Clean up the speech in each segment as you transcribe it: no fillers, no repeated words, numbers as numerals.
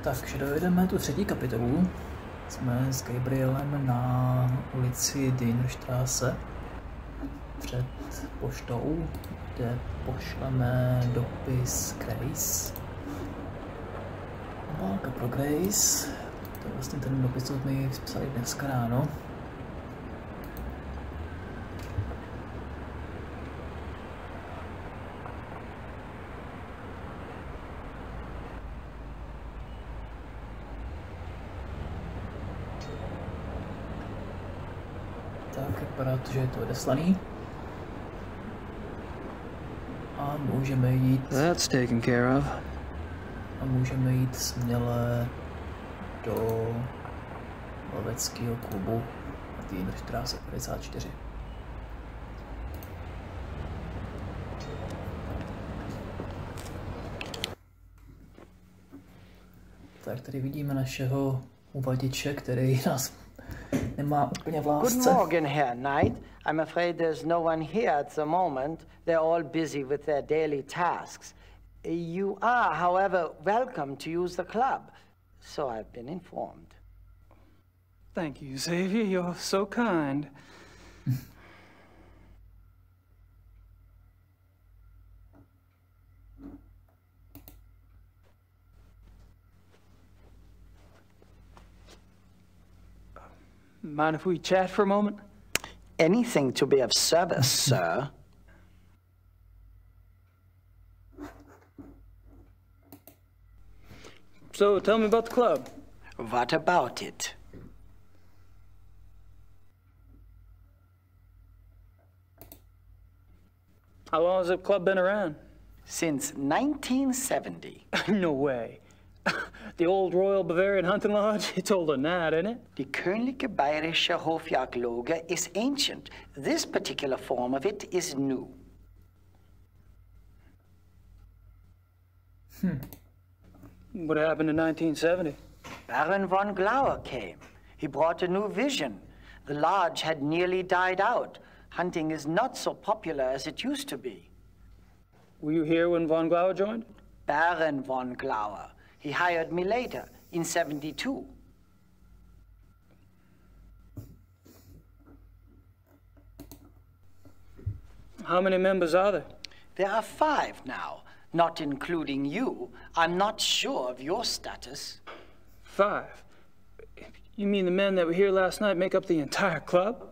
Takže dojedeme tu třetí kapitolu. Jsme s Gabrielem na ulici Dienerstraße před poštou, kde pošleme dopis Grace. Válka pro Grace. To je vlastně ten dopis, co jsme mi psali dneska ráno. Tak vypadá to, že je to odeslaný. A můžeme jít... That's taken care of. A můžeme jít směle do loveckého klubu na Dienerstraße 54. Tak tady vidíme našeho uvaděče, který nás nemá úplně v lásce. Good morning, Herr Knight. I'm afraid there's no one here at the moment. They're all busy with their daily tasks. You are, however, welcome to use the club, so I've been informed. Thank you, Xavier. You're so kind. Mind if we chat for a moment? Anything to be of service, sir. So, tell me about the club. What about it? How long has the club been around? Since 1970. No way. The old Royal Bavarian Hunting Lodge? It's older than that, isn't it? Die Königliche Bayerische Hofjagdloge is ancient. This particular form of it is new. What happened in 1970? Baron von Glauer came. He brought a new vision. The lodge had nearly died out. Hunting is not so popular as it used to be. Were you here when von Glauer joined? Baron von Glauer. He hired me later, in 72. How many members are there? There are 5 now, not including you. I'm not sure of your status. 5? You mean the men that were here last night make up the entire club?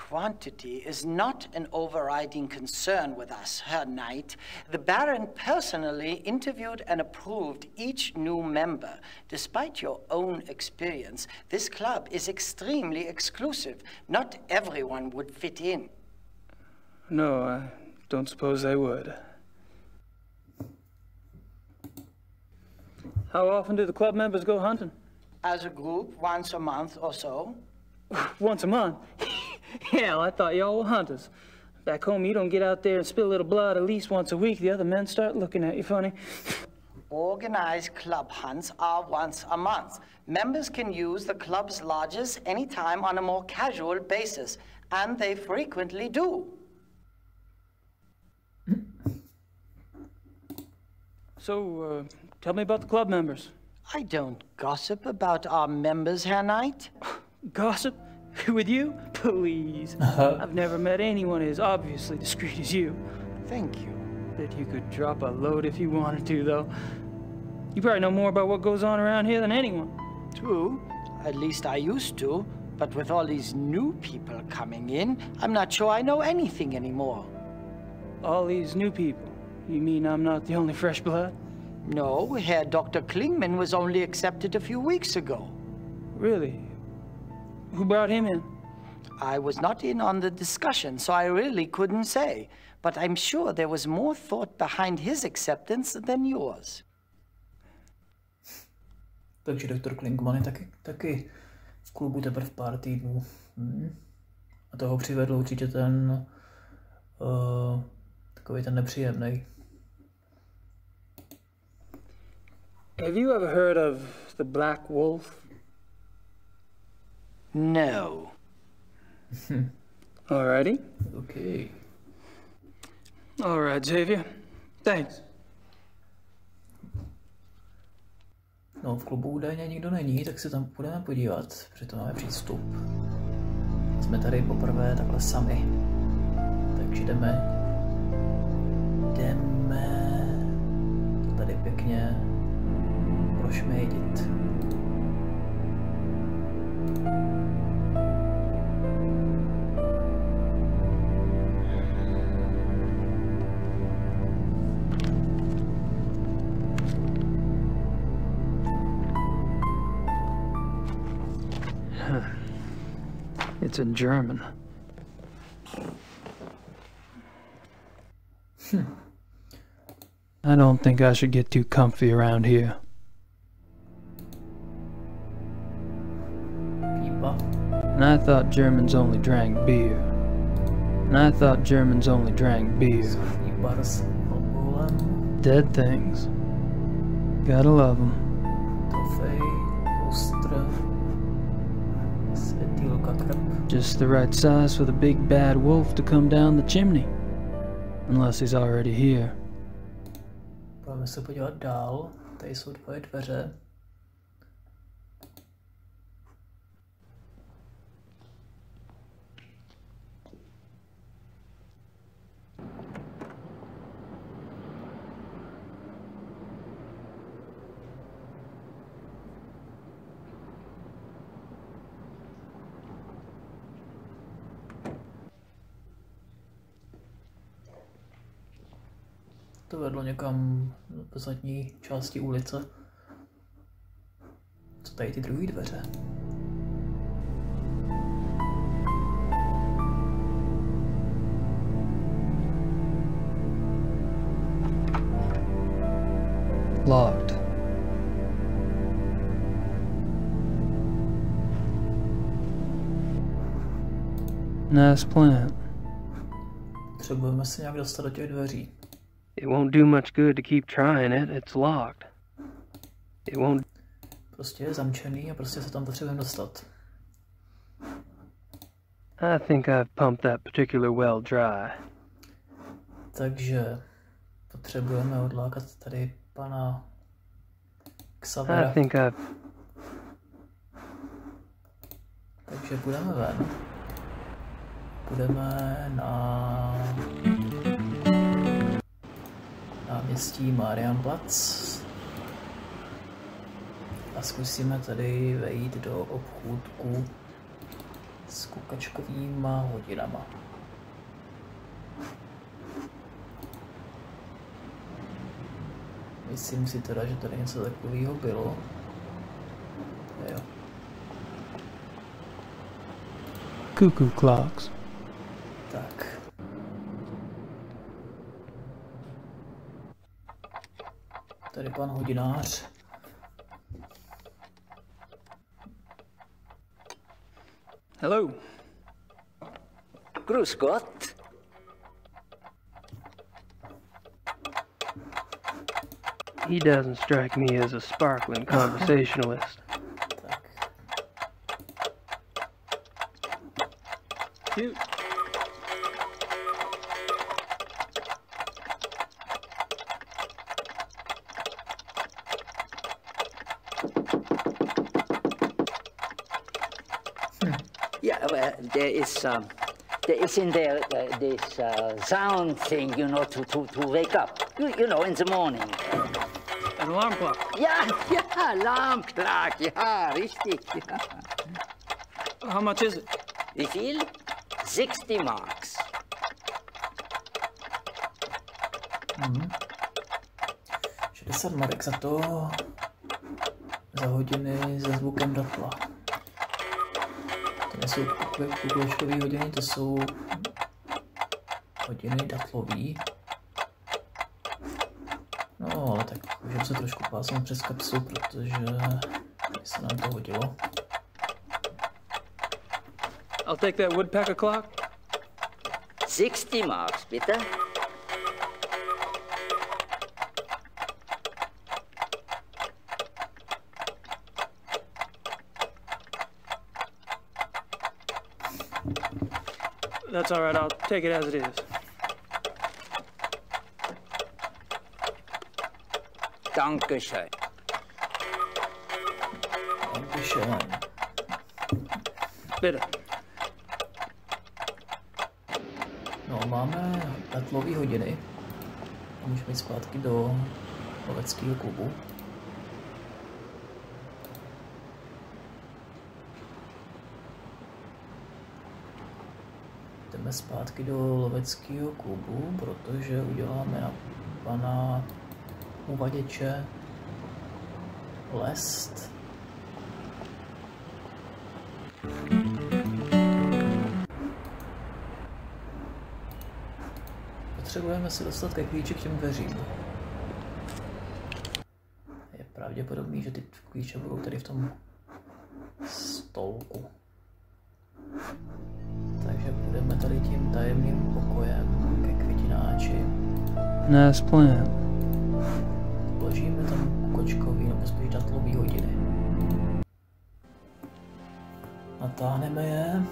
Quantity is not an overriding concern with us, Herr Knight. The Baron personally interviewed and approved each new member. Despite your own experience, this club is extremely exclusive. Not everyone would fit in. No, I don't suppose they would. How often do the club members go hunting? As a group, once a month or so. Once a month? Hell, I thought y'all were hunters. Back home, you don't get out there and spill a little blood at least once a week. The other men start looking at you funny. Organized club hunts are once a month. Members can use the club's lodges anytime on a more casual basis, and they frequently do. So, tell me about the club members. I don't gossip about our members, Herr Knight. Gossip? With you? Please. I've never met anyone as obviously discreet as you. Thank you. Bet you could drop a load if you wanted to, though. You probably know more about what goes on around here than anyone. True. At least I used to. But with all these new people coming in, I'm not sure I know anything anymore. All these new people? You mean I'm not the only fresh blood? No, Herr Dr. Klingman was only accepted a few weeks ago. Really? Who brought him in? I was not in on the discussion, so I really couldn't say. But I'm sure there was more thought behind his acceptance than yours. Takže doktor Klingman je taky v klubu teprve pár týdnů. A toho přivedl určitě ten takový ten nepříjemný. Have you ever heard of the Black Wolf? No. Alrighty. Okay. All right, Xavier. Thanks. No, v klubu údajně nikdo není, tak se tam budeme podívat, protože to máme přístup. Jsme tady poprvé takhle sami. Takže jdeme to tady pěkně prošmějdit. It's in German. I don't think I should get too comfy around here. And I thought Germans only drank beer. Dead things. Gotta love them. Just the right size for the big bad wolf to come down the chimney. Unless he's already here. Pojďme se podívat dál. Tady jsou dvoje dveře. To vedlo někam do zadní části ulice. Co tady ty druhé dveře? Locked. Nice plant. Potřebujeme se nějak dostat do těch dveří. It won't do much good to keep trying it. It's locked. It won't. Prostě je zamčený a prostě se tam potřebujeme dostat. I think I've pumped that particular well dry. Takže potřebujeme odlákat tady pana Xavera. I think I've. Takže půjdeme ven. Půjdeme na náměstí Marienplatz a zkusíme tady vejít do obchůdku s kukačkovýma hodinama. Myslím si teda, že tady něco takového bylo. Jo. Cuckoo clocks. Tak. Tady pan hodinář. Hello. Grüß Gott. He doesn't strike me as a sparkling conversationalist. Tak. Cute. Yeah, well, there is in there this sound thing, you know, to wake up. You know, in the morning. An alarm clock. Yeah, alarm clock. Yeah, richtig. Yeah. How much is it? Wie viel? 60 marks. 60 marek za to, za hodiny se zvukem datla. To nejsou kukuličkový hodiny, to jsou hodiny datlový. No, ale tak můžeme se trošku pásnout přes kapsu, protože se nám to hodilo. I'll take that woodpecker clock. 60 marks, bitte. That's all right. I'll take it as it is. Dankeschön. vyřešen. Bitte. No, máme datlové hodiny. A můžeme jít zpátky do loveckého klubu. Jdeme zpátky do loveckého klubu, protože uděláme na pana uvaděče lest. Potřebujeme se dostat ke klíči k těm dveřím. Je pravděpodobný, že ty klíče budou tady v tom stolku. Takže půjdeme tady tím tajemným pokojem ke květináči. Nice plan. Vložíme tam kočkový nebo spíš datlový hodiny. Natáhneme je.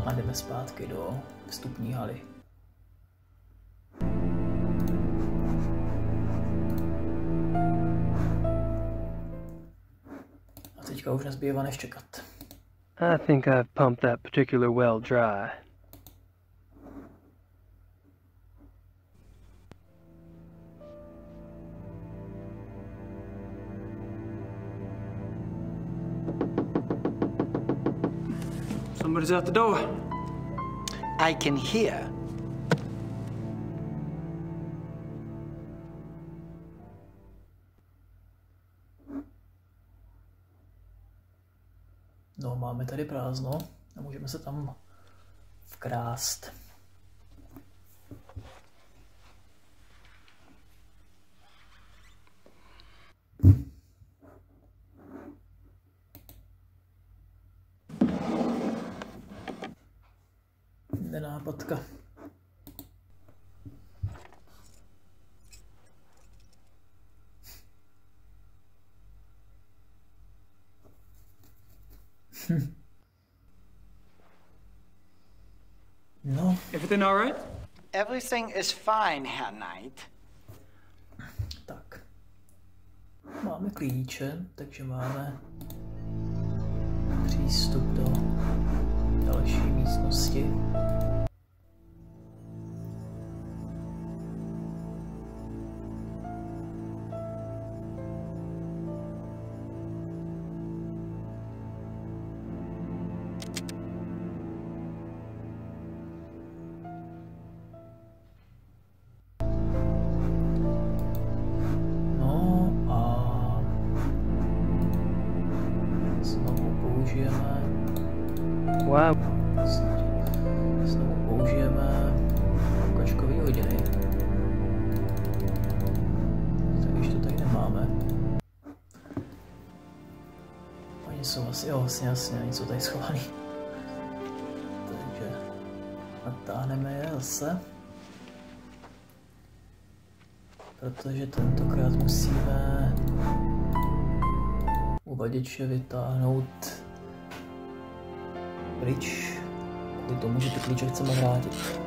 A jdeme zpátky do vstupní haly. A teďka už nezbývá než čekat. I think I've pumped that particular well dry. Somebody's out the door. I can hear. No, máme tady prázdno a můžeme se tam vkrást. Nenápadka. No. Everything all right? Everything is fine, Herr Knight. Tak. Máme klíče, takže máme přístup do další místnosti. Wow. Znovu použijeme kočkový hodiny. Tak když to tady nemáme. Oni jsou asi, jo, jasně, oni jsou tady schovaný. Takže natáhneme je zase. Protože tentokrát musíme uvaděče vytáhnout pryč, kvůli tomu, že ty klíče chceme vrátit.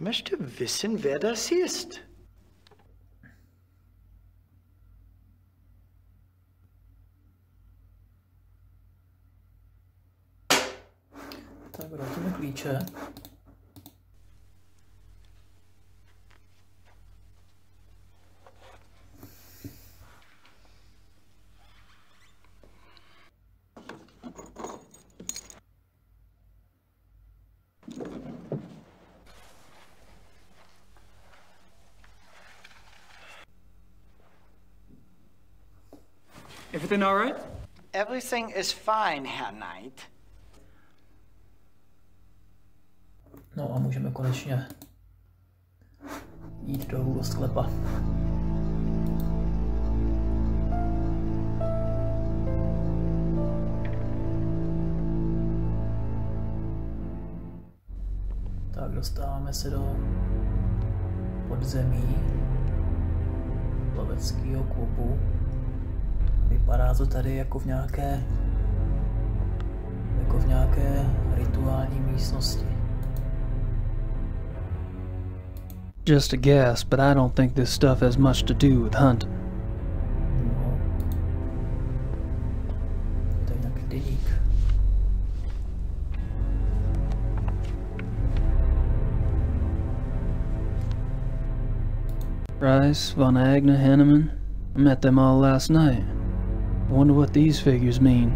Möchte wissen, wer das ist. Tak vrátíme klíče. Everything all right? Everything is fine, Herr Knight. No a můžeme konečně jít dolů do sklepa. Tak dostáváme se do podzemí loveckého klubu. Vypadá to tady jako v nějaké rituální místnosti. Just a guess, but I don't think this stuff has much to do with hunting. No. Je tady nějaký deník. Rice, Von Agner, Henneman. I met them all last night. I wonder what these figures mean.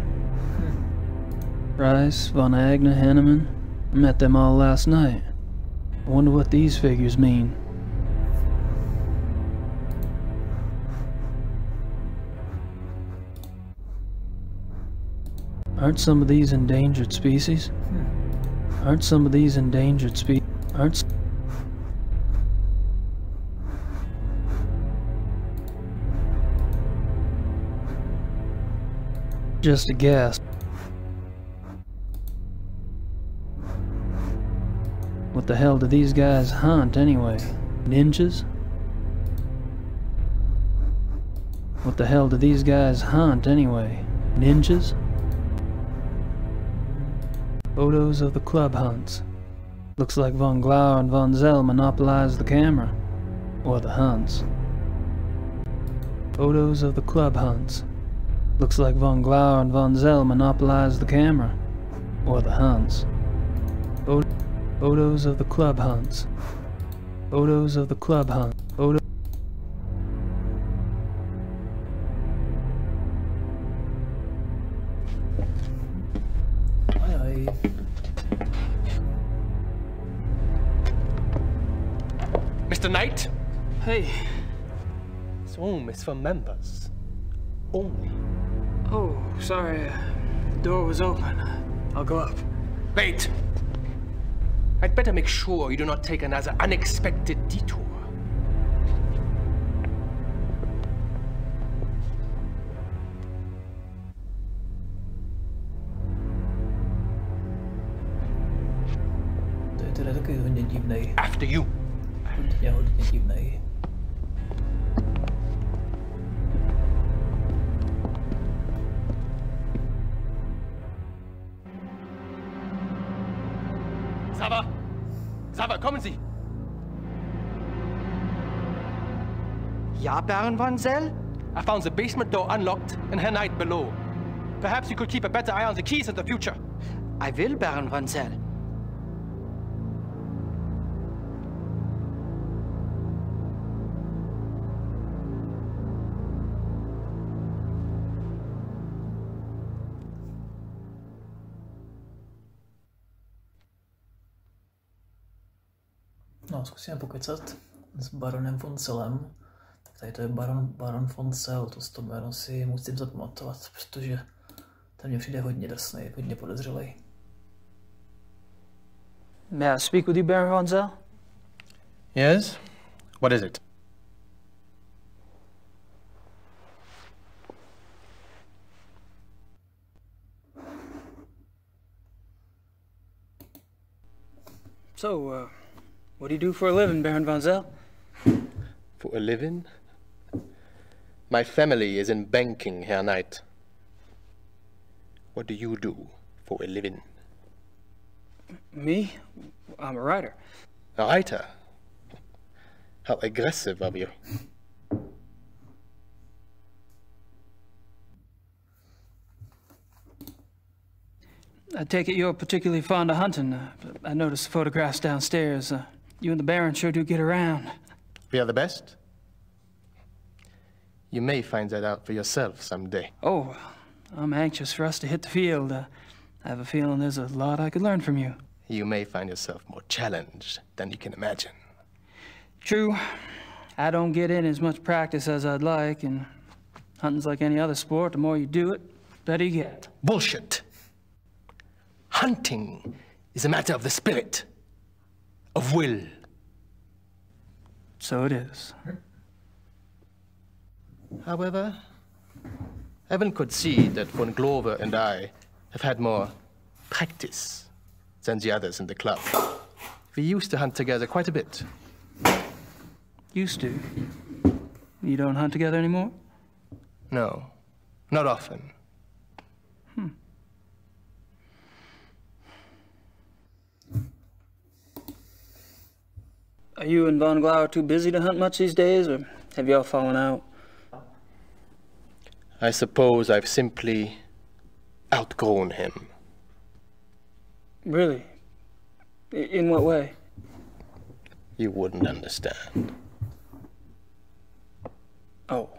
Rice, Von Agner, Henneman. I met them all last night. I wonder what these figures mean. Aren't some of these endangered species? Aren't some of these endangered species? Just a guess. What the hell do these guys hunt anyway? Ninjas? What the hell do these guys hunt anyway? Ninjas? Photos of the club hunts. Looks like Von Glauer and Von Zell monopolized the camera. Or the hunts. Photos of the club hunts. Looks like Von Glauer and Von Zell monopolized the camera. Or the hunts. Photos of the club hunts. Photos of the club hunt. Mr. Knight? Hey. This room is for members. Only. Oh, sorry. The door was open. I'll go up. Wait! I'd better make sure you do not take another unexpected detour. To je teda taky hodně divnej. After you. Hodně divnej. Sava, kommen Sie! Ja, Baron Von Zell? I found the basement door unlocked and Herr Knight below. Perhaps you could keep a better eye on the keys in the future. I will, Baron Von Zell. No, zkusíme pokecat s baronem von Zellem. Tak tady to je baron von Zell, to jméno si musím zapamatovat, protože ten mě přijde hodně drsnej, hodně podezřelej. May I speak with you, Baron Von Zell? Yes? What is it? So, what do you do for a living, Baron Von Zell? For a living? My family is in banking, Herr Knight. What do you do for a living? Me? I'm a writer. A writer? How aggressive of you. I take it you're particularly fond of hunting. I noticed the photographs downstairs. You and the Baron sure do get around. We are the best? You may find that out for yourself someday. Oh, I'm anxious for us to hit the field. I have a feeling there's a lot I could learn from you. You may find yourself more challenged than you can imagine. True. I don't get in as much practice as I'd like, and hunting's like any other sport. The more you do it, the better you get. Bullshit. Hunting is a matter of the spirit. of will. So it is. However, Evan could see that Von Glover and I have had more practice than the others in the club. We used to hunt together quite a bit. Used to. You don't hunt together anymore? No, not often. Are you and Von Glauer too busy to hunt much these days, or have y'all fallen out? I suppose I've simply outgrown him. Really? In what way? You wouldn't understand. Oh.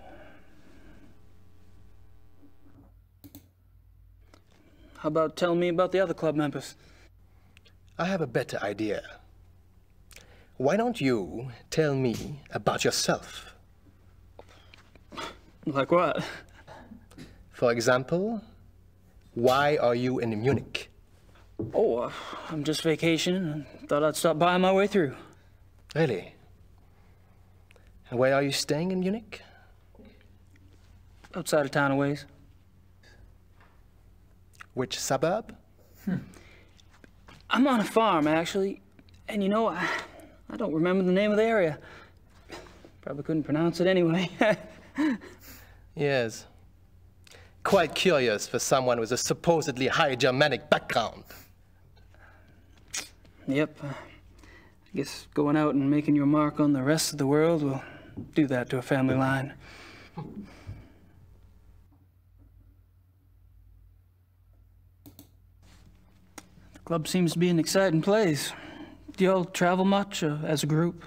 How about telling me about the other club members? I have a better idea. Why don't you tell me about yourself? Like what? For example, why are you in Munich? Oh, I'm just vacationing and thought I'd stop by on my way through. Really? And where are you staying in Munich? Outside of town a ways. Which suburb? I'm on a farm, actually. And you know, I don't remember the name of the area. Probably couldn't pronounce it anyway. Yes. Quite curious for someone with a supposedly high Germanic background. Yep. I guess going out and making your mark on the rest of the world will do that to a family line. The club seems to be an exciting place. Do y'all travel much as a group?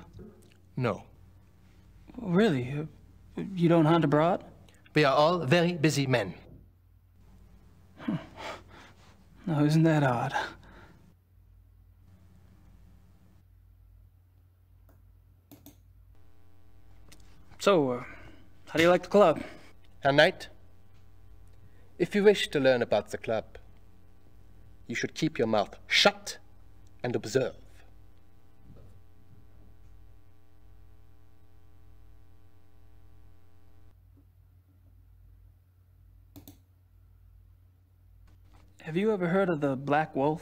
No. Really? You don't hunt abroad? We are all very busy men. No, isn't that odd? So, how do you like the club? Herr Knight, if you wish to learn about the club, you should keep your mouth shut and observe. Have you ever heard of the Black Wolf?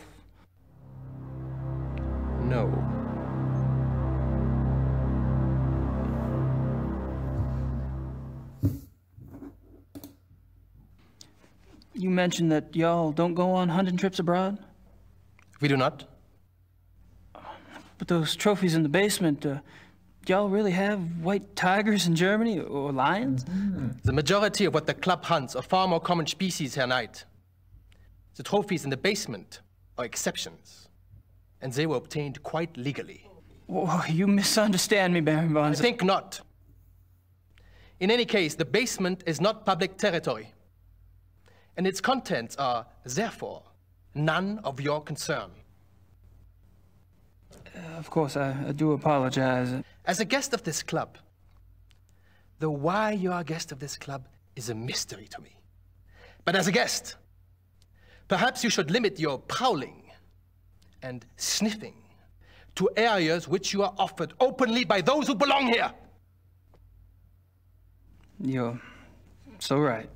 No. You mentioned that y'all don't go on hunting trips abroad? We do not. But those trophies in the basement, y'all really have white tigers in Germany or lions? The majority of what the club hunts are far more common species, Herr Knight. The trophies in the basement are exceptions, and they were obtained quite legally. Whoa, you misunderstand me, Baron von. I think not. In any case, the basement is not public territory, and its contents are, therefore, none of your concern. Of course, I do apologize. As a guest of this club, the why you are a guest of this club is a mystery to me. But as a guest, perhaps you should limit your prowling and sniffing to areas which you are offered openly by those who belong here. You're so right.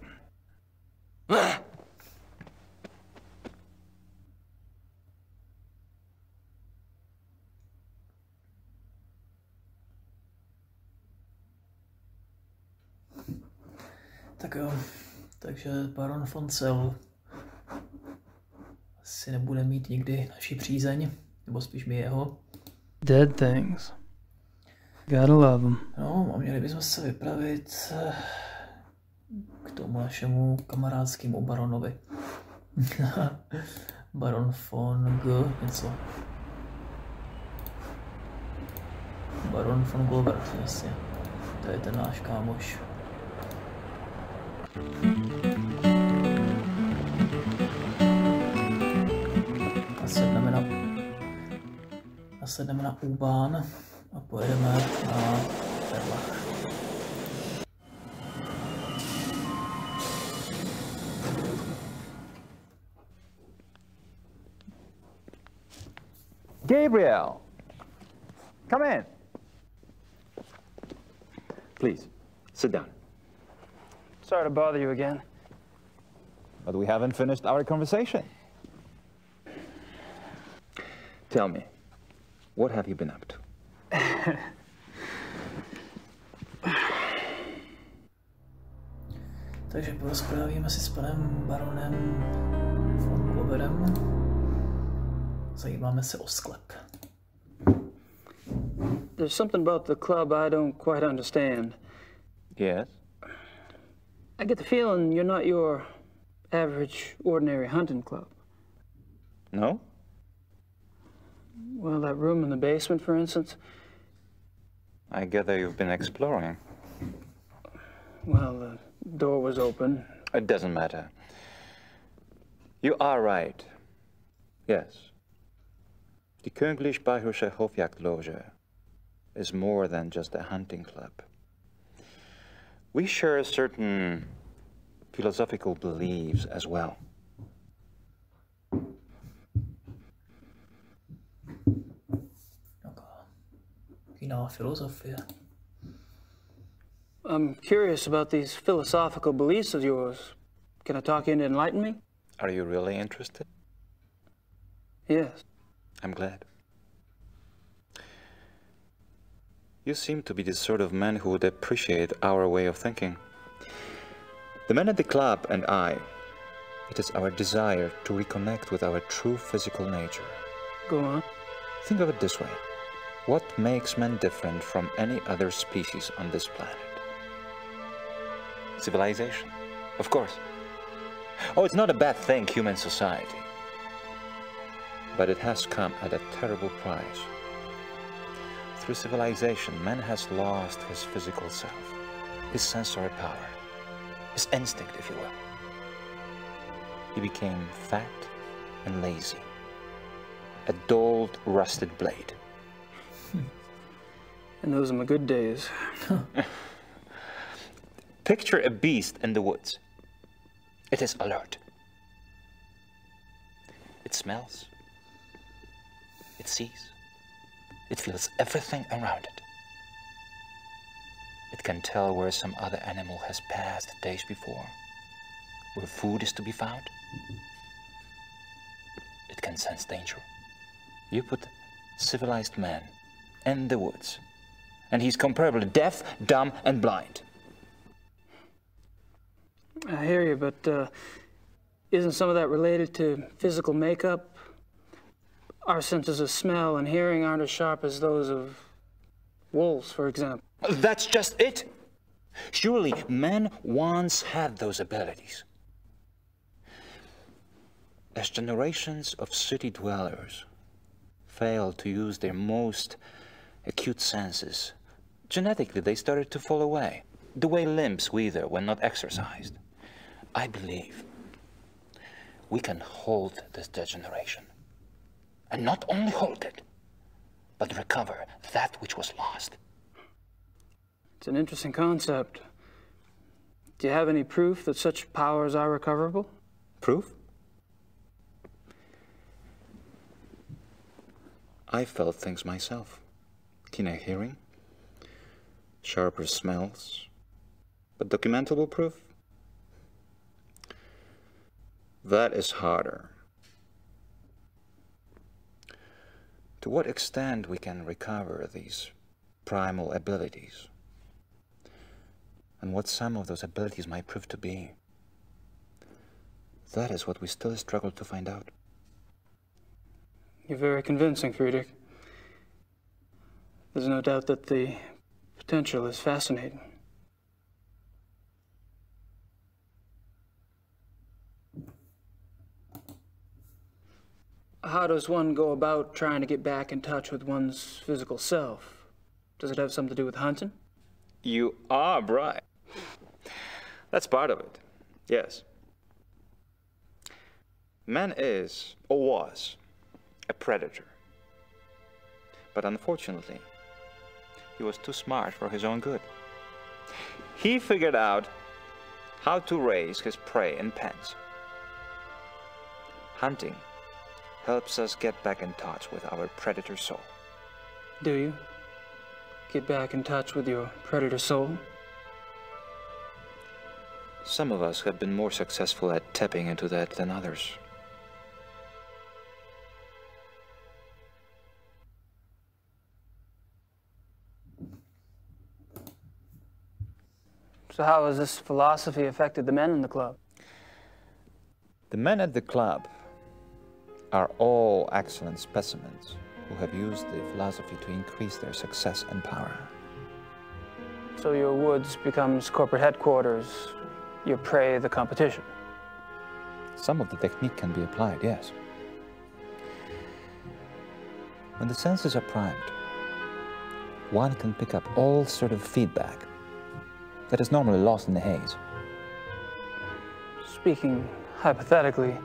Tak jo, takže baron von Zell asi nebude mít nikdy naši přízeň, nebo spíš mi jeho. Dead things. Gotta love them. No, a měli bychom se vypravit k tomu našemu kamarádskému baronovi. Baron von G. něco. Baron von Glover, jasně. To je ten náš kámoš. Nasedneme na U-Bahn a pojedeme na Erlach. Gabriel, Come in. Please, sit down. Sorry to bother you again. But we haven't finished our conversation. Tell me, what have you been up to? Takže porozprávíme si s panem baronem von Gloverem. Zajímáme se o sklep. There's something about the club I don't quite understand. Yes? I get the feeling you're not your average, ordinary hunting club. No? Well, that room in the basement, for instance. I gather you've been exploring. Well, the door was open. It doesn't matter. You are right. Yes. Die Königlich Bayerische Hofjagdloge is more than just a hunting club. We share certain philosophical beliefs as well. Jiná filozofie. I'm curious about these philosophical beliefs of yours. Can I talk you into enlighten me? Are you really interested? Yes. I'm glad. You seem to be the sort of man who would appreciate our way of thinking. The men at the club and I, it is our desire to reconnect with our true physical nature. Go on. Think of it this way. What makes man different from any other species on this planet? Civilization, of course. Oh, it's not a bad thing, human society. But it has come at a terrible price. Through civilization, man has lost his physical self, his sensory power, his instinct, if you will. He became fat and lazy, a dulled, rusted blade. And those are my good days. Picture a beast in the woods. It is alert. It smells. It sees. It feels everything around it. It can tell where some other animal has passed days before, where food is to be found. It can sense danger. You put civilized man in the woods, and he's comparably deaf, dumb, and blind. I hear you, but isn't some of that related to physical makeup? Our senses of smell and hearing aren't as sharp as those of wolves, for example. That's just it. Surely man once had those abilities. As generations of city dwellers failed to use their most acute senses, genetically they started to fall away, the way limbs wither when not exercised. I believe we can hold this degeneration. And not only hold it, but recover that which was lost. It's an interesting concept. Do you have any proof that such powers are recoverable? Proof? I felt things myself. Keener hearing, sharper smells, but documentable proof? That is harder. To what extent we can recover these primal abilities, and what some of those abilities might prove to be, that is what we still struggle to find out. You're very convincing, Friedrich. There's no doubt that the potential is fascinating. How does one go about trying to get back in touch with one's physical self? Does it have something to do with hunting? You are right. That's part of it, yes. Man is, or was, a predator. But unfortunately, he was too smart for his own good. He figured out how to raise his prey in pens. Hunting helps us get back in touch with our predator soul. Do you? get back in touch with your predator soul? Some of us have been more successful at tapping into that than others. So how has this philosophy affected the men in the club? The men at the club are all excellent specimens who have used the philosophy to increase their success and power. So your woods becomes corporate headquarters, your prey the competition. Some of the technique can be applied, yes. When the senses are primed, one can pick up all sort of feedback that is normally lost in the haze. Speaking hypothetically,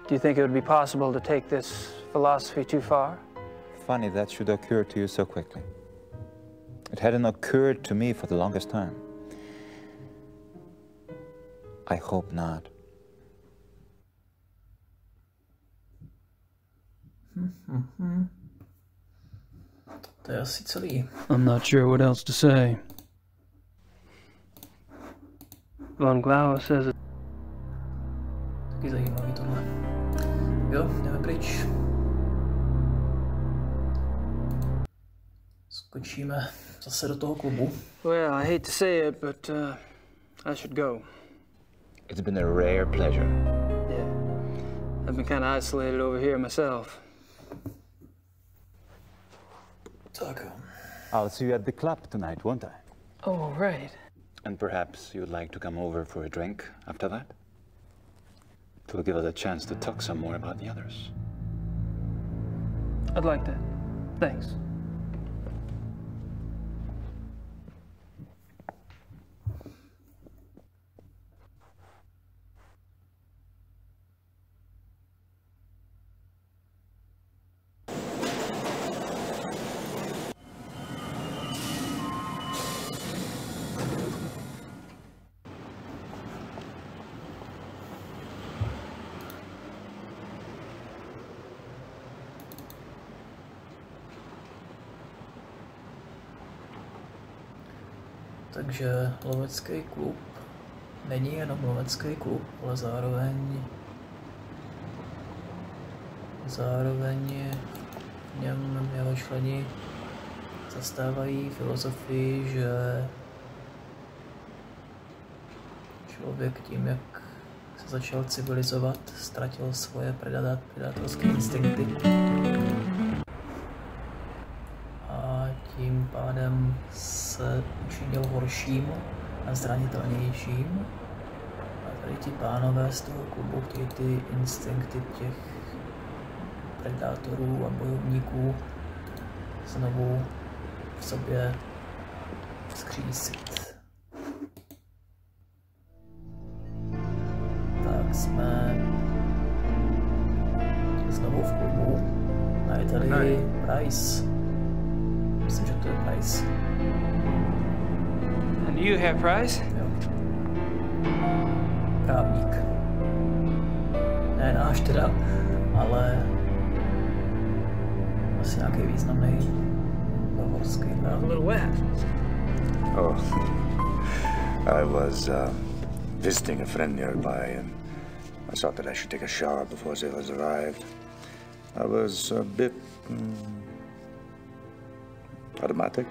do you think it would be possible to take this philosophy too far? Funny that should occur to you so quickly. It hadn't occurred to me for the longest time. I hope not. To je asi celý. I'm not sure what else to say. Von Glauer says it. Taky zajímavý tohle. Jo, jdeme pryč. Skočíme zase do toho klubu. Well, I hate to say it, but I should go. It's been a rare pleasure. Yeah, I've been kind of isolated over here myself. Tak jo. I'll see you at the club tonight, won't I? Oh, right. And perhaps you'd like to come over for a drink after that? It will give us a chance to talk some more about the others. I'd like that. Thanks. Takže lovecký klub není jenom lovecký klub, ale zároveň v něm jeho členi zastávají filozofii, že člověk tím, jak se začal civilizovat, ztratil svoje predátorské instinkty. A tím pádem se učinil horším a zranitelnějším. A tady ti pánové z toho klubu chtějí ty instinkty těch predátorů a bojovníků znovu v sobě vzkřísit. Tak jsme znovu v klubu a je tady Price. Myslím, že to je Price. And you have Price? Jo. Právník. Ne náš teda, ale asi nějaký významný bavorský A právník. little wet. Oh, I was visiting a friend nearby, and I thought that I should take a shower before sailors arrived. I was a bit automatic.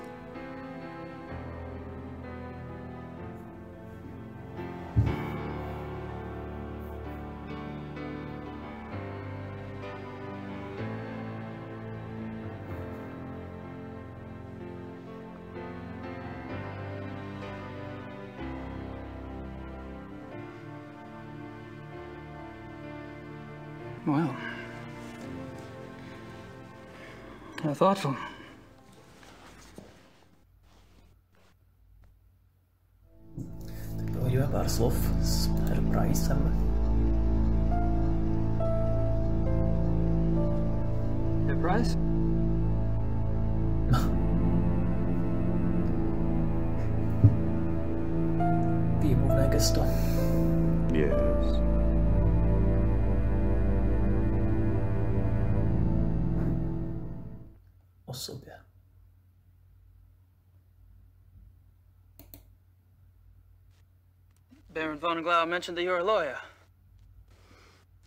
Well, how thoughtful. Tak prohodíme pár slov s Herr Pricem. Have Price? Výmluvné gesto. Yes. O sobě. Baron von Glau mentioned that you're a lawyer.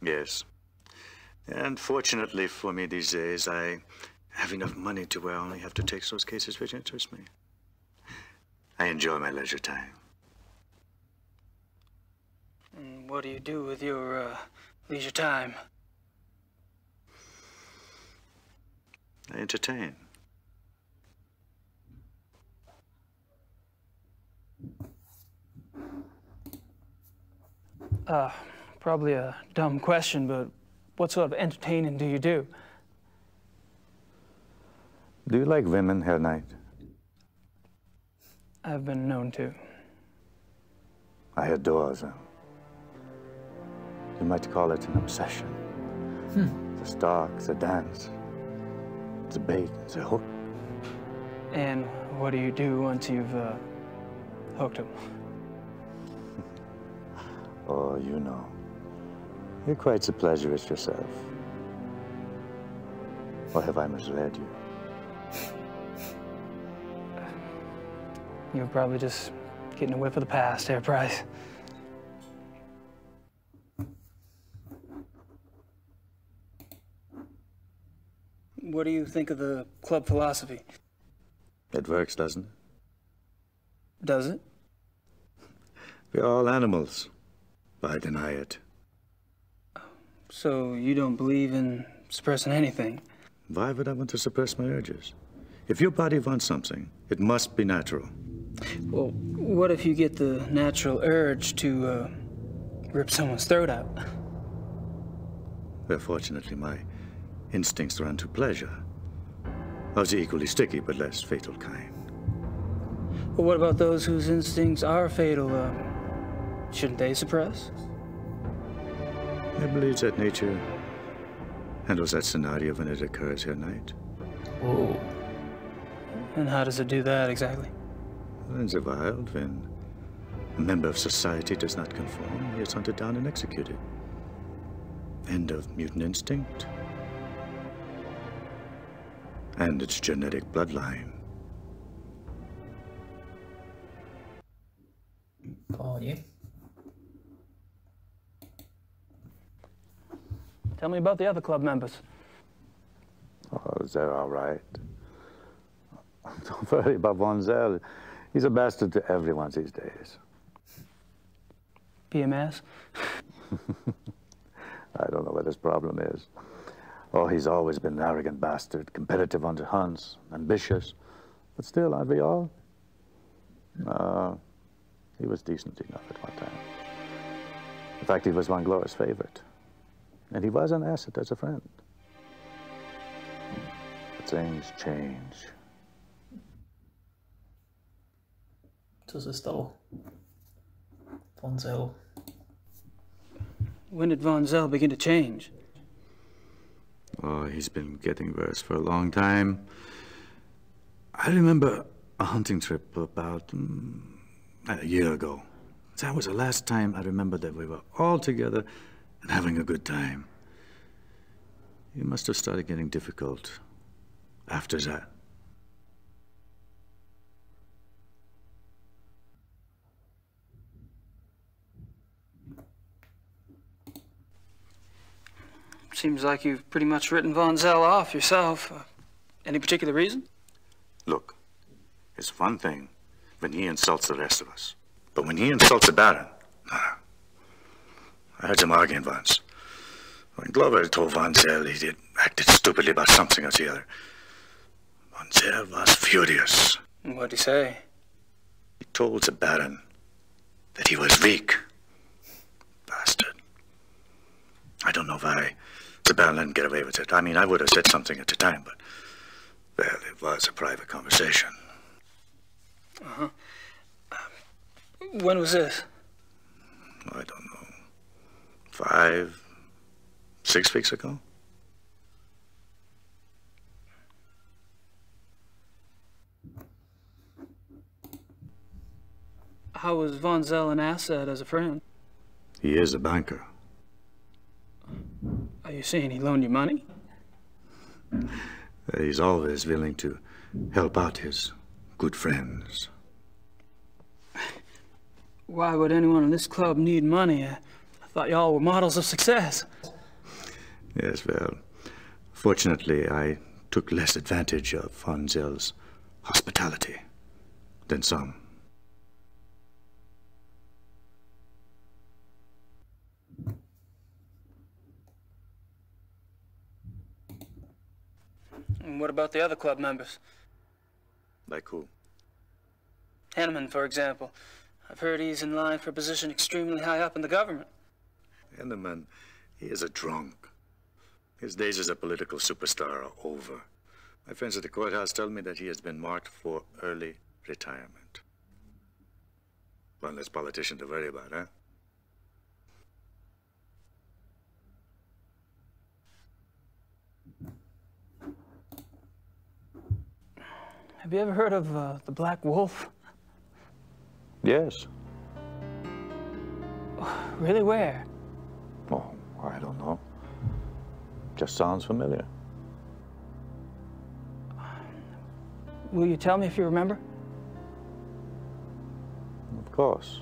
Yes. And fortunately for me these days, I have enough money to where I only have to take those cases which interest me. I enjoy my leisure time. And what do you do with your leisure time? I entertain. Probably a dumb question, but what sort of entertaining do you do? Do you like women, Herr Knight? I've been known to. I adore them. You might call it an obsession. The stalk, the dance, the bait, the hook. And what do you do once you've hooked them? Oh, you know. You're quite the pleasurist yourself. Or have I misled you? You're probably just getting a whiff of the past, Herr Price. What do you think of the club philosophy? It works, doesn't it? Does it? We're all animals, but I deny it. So you don't believe in suppressing anything? Why would I want to suppress my urges? If your body wants something, it must be natural. Well, what if you get the natural urge to rip someone's throat out? Well, fortunately, my instincts run to pleasure. Of the equally sticky but less fatal kind. Well, what about those whose instincts are fatal? Shouldn't they suppress? I believe that nature handles that scenario when it occurs, Herr Knight. Oh. And how does it do that exactly? In the wild, when a member of society does not conform, he is hunted down and executed. End of mutant instinct. And its genetic bloodline. Pohodě. Tell me about the other club members. Oh, they're all right. Don't worry about Von Zell. He's a bastard to everyone these days. PMS? I don't know what his problem is. Oh, he's always been an arrogant bastard, competitive on the hunts, ambitious. But still, aren't we all? He was decent enough at one time. In fact, he was Von Glor's favorite. And he was an asset as a friend. But things change. Co se stalo? Von Zell. When did Von Zell begin to change? Oh, he's been getting worse for a long time. I remember a hunting trip about a year ago. That was the last time I remember that we were all together and having a good time. He must have started getting difficult after that. Seems like you've pretty much written Von Zell off yourself. Any particular reason? Look, it's one thing when he insults the rest of us. But when he insults the Baron, no. I heard him arguing once. When Glover told Von Zell he acted stupidly about something or the other. Von Zell was furious. What'd he say? He told the Baron that he was weak. Bastard. I don't know why the Baron didn't get away with it. I mean, I would have said something at the time, but, well, it was a private conversation. Uh-huh. When was this? I don't know. 5, 6 weeks ago? How was Von Zell an asset as a friend? He is a banker. Are you saying he loaned you money? He's always willing to help out his good friends. Why would anyone in this club need money? I thought y'all were models of success. Yes, well, fortunately, I took less advantage of Von Zell's hospitality than some. And what about the other club members? Like who? Hanneman, for example. I've heard he's in line for a position extremely high up in the government. Hanneman, he is a drunk. His days as a political superstar are over. My friends at the courthouse tell me that he has been marked for early retirement. One less politician to worry about, huh? Have you ever heard of the Black Wolf? Yes. Really, where? Oh, I don't know. Just sounds familiar. Will you tell me if you remember? Of course.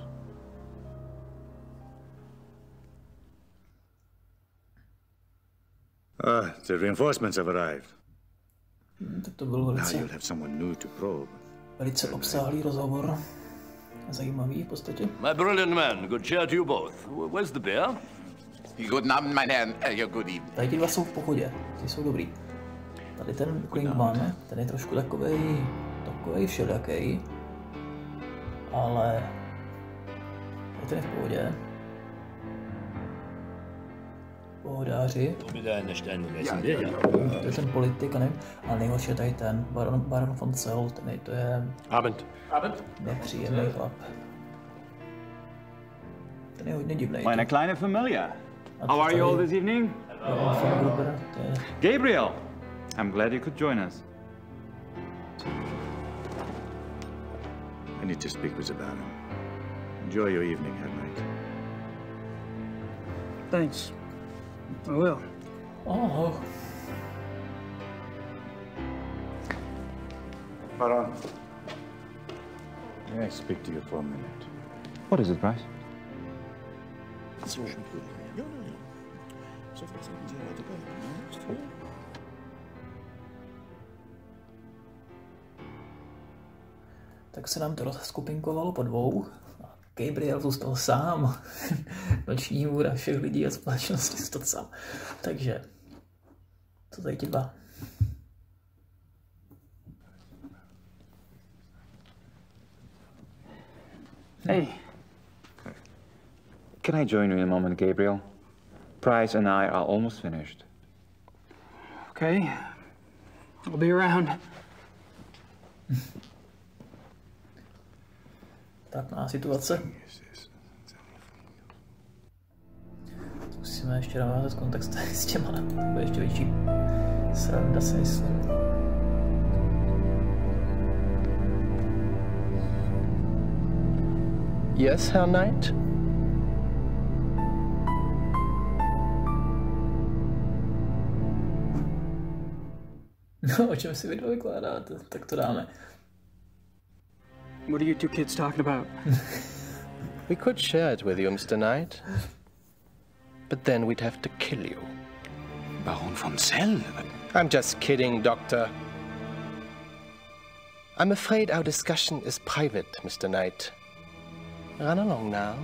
The reinforcements have arrived. Tak to byl Now velice, you'll have someone new to probe. velice obsáhlý rozhovor. Zajímavý v podstatě. My brilliant man, good cheer to you both. Where's the beer? Guten Abend, mein Herr. Good evening. Tady ti dva jsou v pohodě, ty jsou dobrý. Tady ten Klingman, ten je trošku takovej všelijaký, ale ten je v pohodě. Pohodáři. To je ten politik, a nevím, ale nejhorší je tady ten Baron von Zell, to je nepříjemný chlap. Ten je hodně divnej. Meine kleine Familie. How are you all this evening? Gabriel, I'm glad you could join us. I need to speak with the Baron. Enjoy your evening, Herr Knight. Thanks. I will. Oh. Baron, may I speak to you for a minute? What is it, Bryce? Tak se nám to rozskupinkovalo po dvou. Gabriel zůstal sám. Noční můra všech lidí a společnosti zůstal sám. Takže, co tady ti dva? Hey. Can I join you in a moment, Gabriel? Price and I are almost finished. Okay. I'll be around. Trapná situace. Musíme ještě navázat kontakt s těma. To bude ještě větší sranda, si myslím. Yes, Herr Knight? No, o čem si video vykládáte? Tak to dáme. What are you two kids talking about? We could share it with you, Mr. Knight. But then we'd have to kill you. Baron von Zell? I'm just kidding, Doctor. I'm afraid our discussion is private, Mr. Knight. Run along now.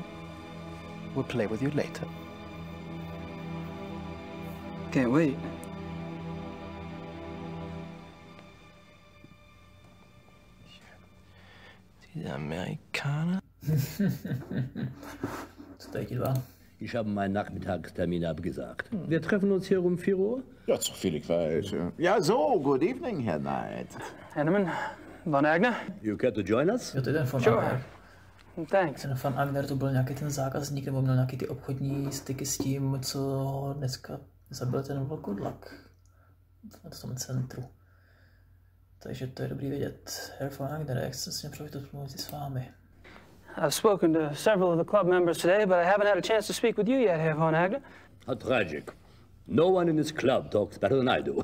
We'll play with you later. Can't wait. Die Amerikaner? Co tady ti dva? Ich habe meinen Nachmittagstermin abgesagt. Wir treffen uns hier um 4 Uhr? Ja, so viel ich weiß. Ja. Ja, so, good evening, Herr Knight. Hanneman, Von Agner? You care to join us? Jo, to je ten von Sure. Agner. Thanks. Ten von Agner to byl nějaký ten zákazník, nebo měl nějaký ty obchodní styky s tím, co dneska zabil ten vlkodlak v tom centru. Takže to je dobrý vědět. Herr von Agner, jak jsem si nepřijel to mluvit s vámi. I've spoken to several of the club members today, but I haven't had a chance to speak with you yet, Herr Von Agner. How tragic. No one in this club talks better than I do.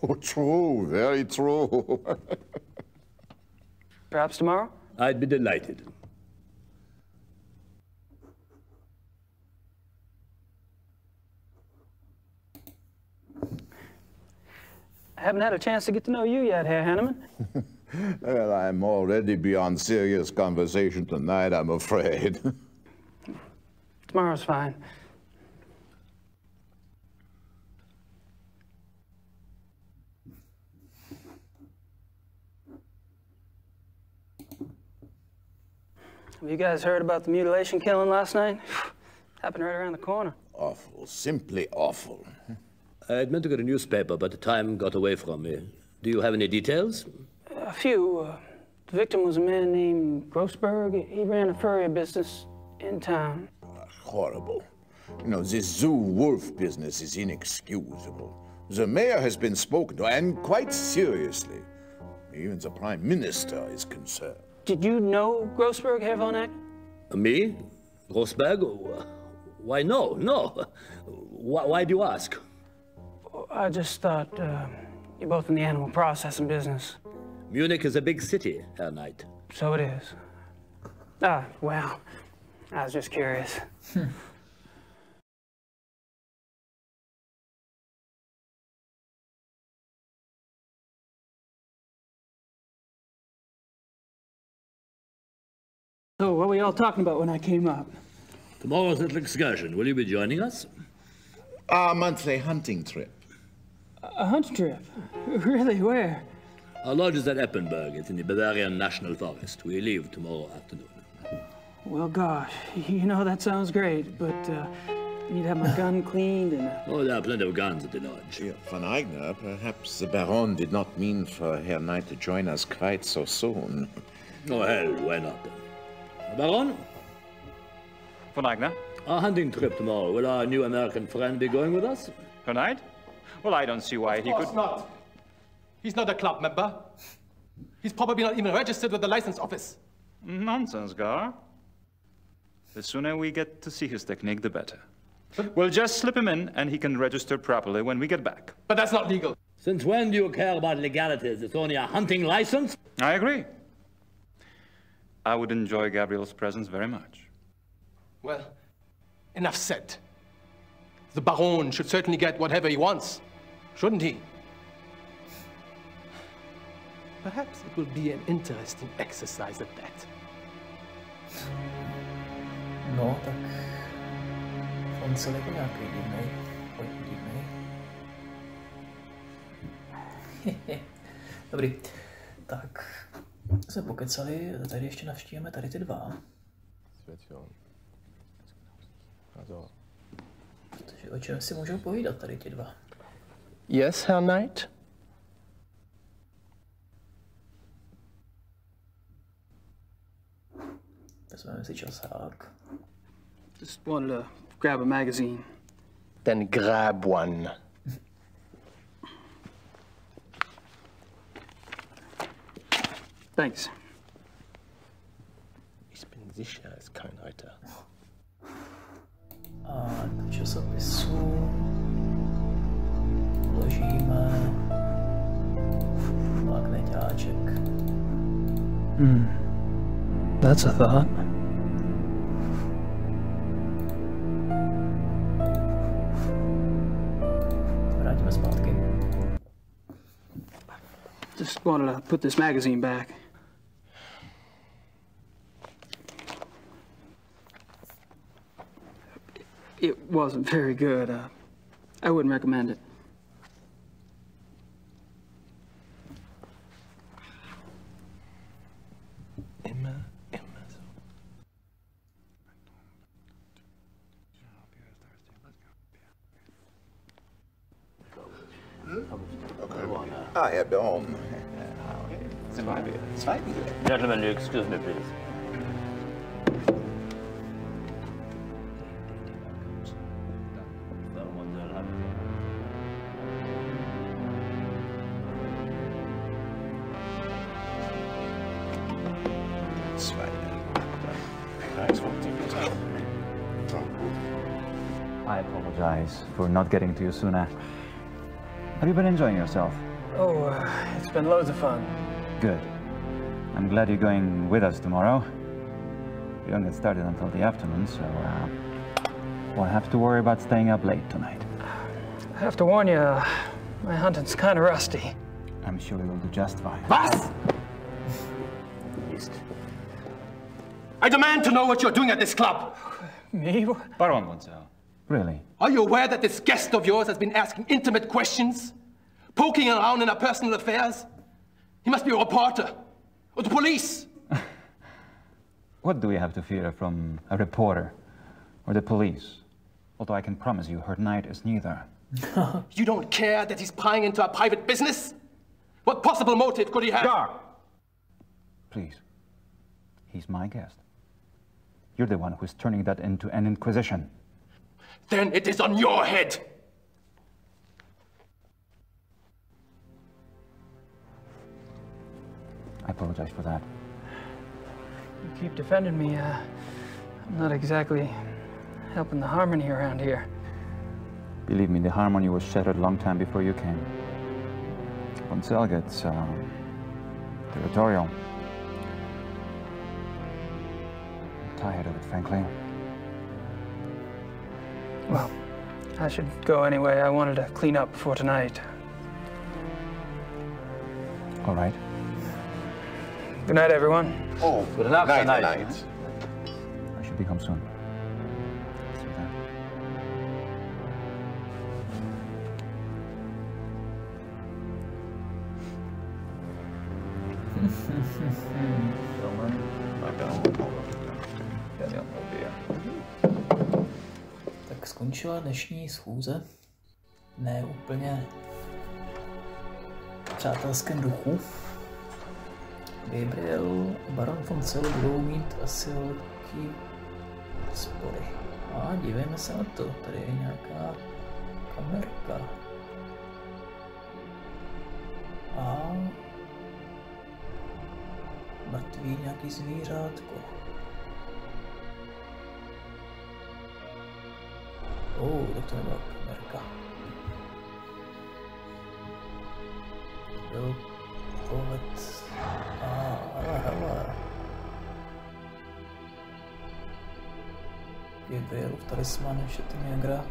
Oh, true, very true. Perhaps tomorrow? I'd be delighted. I haven't had a chance to get to know you yet, Herr Hanneman. Well, I'm already beyond serious conversation tonight, I'm afraid. Tomorrow's fine. Have you guys heard about the mutilation killing last night? Happened right around the corner. Awful, simply awful. I'd meant to get a newspaper, but the time got away from me. Do you have any details? A few. The victim was a man named Grossberg. He ran a furrier business in town. Horrible. You know, this zoo wolf business is inexcusable. The mayor has been spoken to, and quite seriously. Even the prime minister is concerned. Did you know Grossberg, Herr von Eck? Me? Grossberg? Why, no. Why do you ask? I just thought you're both in the animal processing business. Munich is a big city, Herr Knight. So it is. Ah, well, I was just curious. So, what were you all talking about when I came up? Tomorrow's little excursion. Will you be joining us? Our monthly hunting trip. A hunt trip? Really? Where? Our lodge is at Eppenberg. It's in the Bavarian National Forest. We leave tomorrow afternoon. Well, gosh, you know, that sounds great, but I need to have my gun cleaned and... Oh, there are plenty of guns at the lodge. Yeah, von Eigner, perhaps the Baron did not mean for Herr Knight to join us quite so soon. Oh, hell, why not? Baron? Von Eigner? Our hunting trip tomorrow. Will our new American friend be going with us? Tonight? Well, I don't see why he could... Of course not. He's not a club member. He's probably not even registered with the license office. Nonsense, Gar. The sooner we get to see his technique, the better. We'll just slip him in, and he can register properly when we get back. But that's not legal. Since when do you care about legalities? It's only a hunting license? I agree. I would enjoy Gabriel's presence very much. Well, enough said. The Baron should certainly get whatever he wants, shouldn't he? Perhaps it will be an interesting exercise at that. No, tak on celý byl nějaký divnej. Dobrý, tak jsme pokecali, tady ještě navštívíme tady ty dva. Protože o čem si můžou povídat tady ti dva? Yes, Herr Knight? Vezmeme si časák. Just wanted to grab a magazine. Then grab one. Thanks. Ich bin sicher, es ist kein Reiter. A do časopisu vložíme magneťáček. That's a thought. Vrátíme zpátky. Just wanted to put this magazine back. It wasn't very good. I wouldn't recommend it. Herr Baron. Gentlemen, excuse me, please. I apologize for not getting to you sooner. Have you been enjoying yourself? Oh, it's been loads of fun. Good. I'm glad you're going with us tomorrow. We don't get started until the afternoon, so won't have to worry about staying up late tonight. I have to warn you, My hunting's kind of rusty. I'm sure you'll do just fine. Was? I demand to know what you're doing at this club. Me? Baron Gonzalo. Really? Are you aware that this guest of yours has been asking intimate questions? Poking around in our personal affairs? He must be a reporter. Or the police. What do we have to fear from a reporter or the police? Although I can promise you, her knight is neither. You don't care that he's prying into our private business? What possible motive could he have? Gar! Please. He's my guest. You're the one who's turning that into an inquisition. Then it is on your head. I apologize for that. You keep defending me. I'm not exactly helping the harmony around here. Believe me, the harmony was shattered a long time before you came. Gonzalo gets territorial. I'm tired of it, frankly. Well, I should go anyway. I wanted to clean up before tonight. All right. Good night, everyone. Oh, Good enough night, tonight. night. I should be home soon. See you then. Tak skončila dnešní schůze. Ne úplně v přátelském duchu. Gabriel a baron von Cell budou mít asi velký spory. A dívejme se na to, tady je nějaká kamerka. A mrtvý nějaký zvířátko. Tak to nebyla kamerka. Byl pohled. Hele. Gabrielův talisman ještě ten Niagara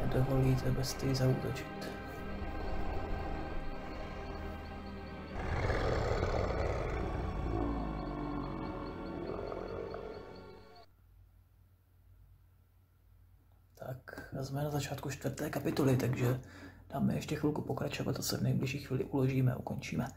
nedovolí té bestii zaútočit. Tak, jsme na začátku 4. kapitoly, takže dáme ještě chvilku pokračovat a se v nejbližší chvíli uložíme a ukončíme.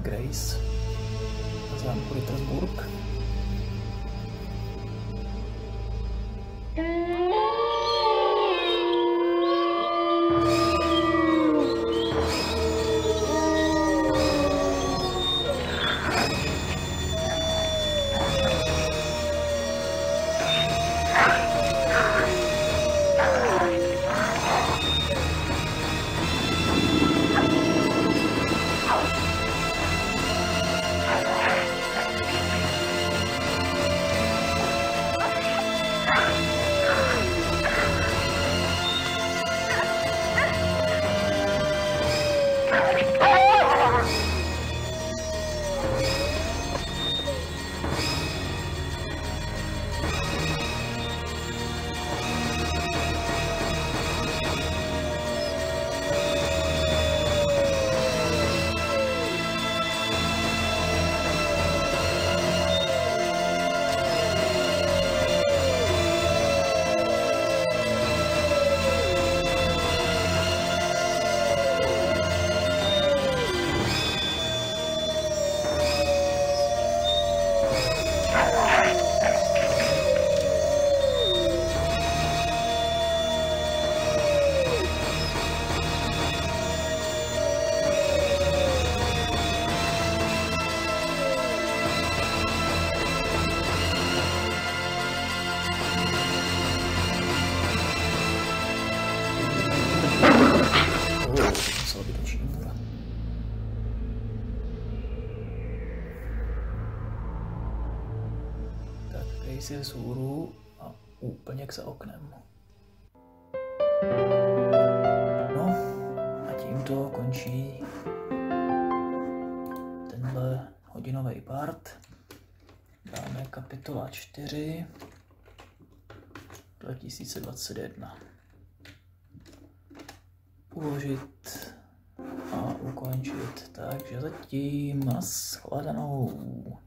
Grace na zámku Rittersburg. Si vzhůru a úplně za oknem. No, končí tenhle hodinový part. Dáme kapitola 4 2021. Uložit a ukončit. Takže zatím nashledanou.